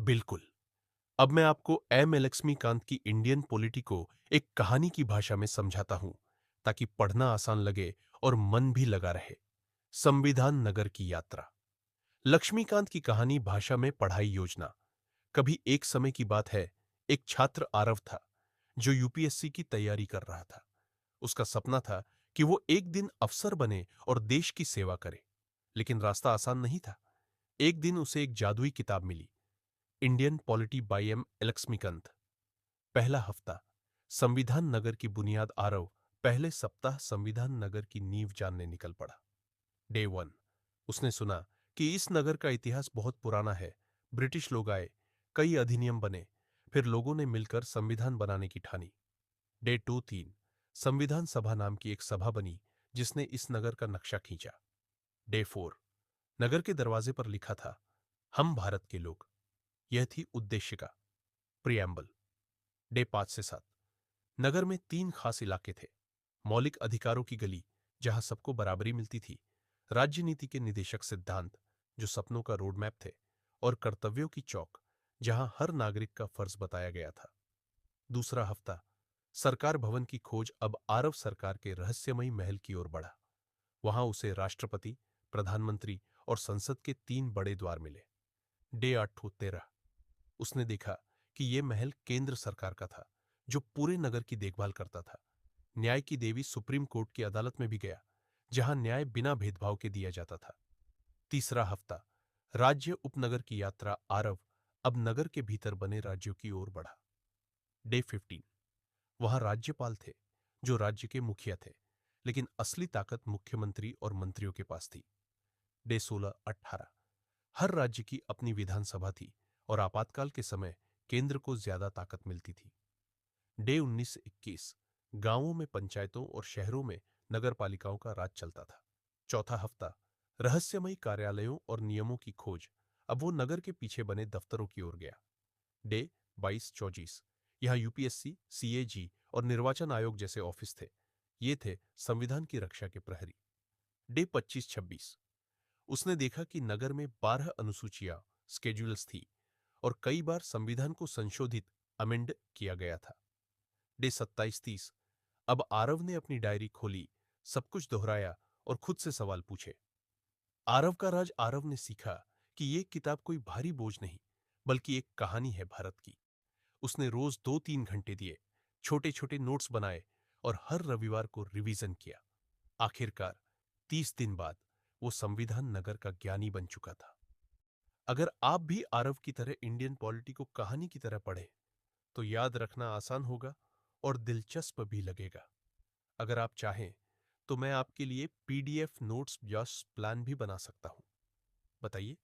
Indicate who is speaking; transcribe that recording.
Speaker 1: बिल्कुल। अब मैं आपको एम लक्ष्मीकांत की इंडियन पॉलिटी को एक कहानी की भाषा में समझाता हूं, ताकि पढ़ना आसान लगे और मन भी लगा रहे। संविधान नगर की यात्रा। लक्ष्मीकांत की कहानी भाषा में पढ़ाई योजना। कभी एक समय की बात है, एक छात्र आरव था, जो यूपीएससी की तैयारी कर रहा था। उसका सपना था कि वो एक दिन अफसर बने और देश की सेवा करे। लेकिन रास्ता आसान नहीं था। एक दिन उसे एक जादुई किताब मिली, Indian polity by M Laxmikanth. पहला हफ्ता, संविधान नगर की बुनियाद आरव पहले सप्ताह संविधान नगर की नींव जानने निकल पड़ा। डे 1। उसने सुना कि इस नगर का इतिहास बहुत पुराना है। ब्रिटिश लोग आए, कई अधिनियम बने, फिर लोगों ने मिलकर संविधान बनाने की ठानी। डे 2-3। संविधान सभा नाम की एक सभा बनी, जिसने इस नगर का नक्शा खींचा। डे 4। नगर के दरवाजे पर लिखा था, हम भारत के लोग। यह थी उद्देशिका, प्रियम्बल। डे 5 से 7। नगर में 3 खास इलाके थे। मौलिक अधिकारों की गली, जहां सबको बराबरी मिलती थी। राज्य नीति के निदेशक सिद्धांत, जो सपनों का रोड मैप थे। और कर्तव्यों की चौक, जहां हर नागरिक का फर्ज बताया गया था। दूसरा हफ्ता, सरकार भवन की खोज अब आरव सरकार के रहस्यमयी महल की ओर बढ़ा। वहां उसे राष्ट्रपति, प्रधानमंत्री और संसद के 3 बड़े द्वार मिले। डे 8-13। उसने देखा कि यह महल केंद्र सरकार का था, जो पूरे नगर की देखभाल करता था। न्याय की देवी सुप्रीम कोर्ट की अदालत में भी गया, जहां न्याय बिना भेदभाव के दिया जाता था। तीसरा हफ्ता, राज्य उपनगर की यात्रा आरव अब नगर के भीतर बने राज्यों की ओर बढ़ा। डे 15। वहां राज्यपाल थे, जो राज्य के मुखिया थे, लेकिन असली ताकत मुख्यमंत्री और मंत्रियों के पास थी। डे 16-18। हर राज्य की अपनी विधानसभा थी और आपातकाल के समय केंद्र को ज्यादा ताकत मिलती थी। डे 19 से 21। गांवों में पंचायतों और शहरों में नगर पालिकाओं का राज चलता था। चौथा हफ्ता, रहस्यमयी कार्यालयों और नियमों की खोज अब वो नगर के पीछे बने दफ्तरों की ओर गया। डे 22-24। यहाँ यूपीएससी, सीएजी और निर्वाचन आयोग जैसे ऑफिस थे। ये थे संविधान की रक्षा के प्रहरी। डे 25-26। उसने देखा कि नगर में 12 अनुसूचियां, स्केड्यूल्स थी, और कई बार संविधान को संशोधित, अमेंड किया गया था। डे 27-30। अब आरव ने अपनी डायरी खोली, सब कुछ दोहराया और खुद से सवाल पूछे। आरव का राज। आरव ने सीखा कि ये किताब कोई भारी बोझ नहीं, बल्कि एक कहानी है भारत की। उसने रोज 2-3 घंटे दिए, छोटे छोटे नोट्स बनाए और हर रविवार को रिवीजन किया। आखिरकार 30 दिन बाद वो संविधान नगर का ज्ञानी बन चुका था। अगर आप भी आरव की तरह इंडियन पॉलिटी को कहानी की तरह पढ़ें, तो याद रखना आसान होगा और दिलचस्प भी लगेगा। अगर आप चाहें, तो मैं आपके लिए पीडीएफ नोट्स या प्लान भी बना सकता हूं। बताइए।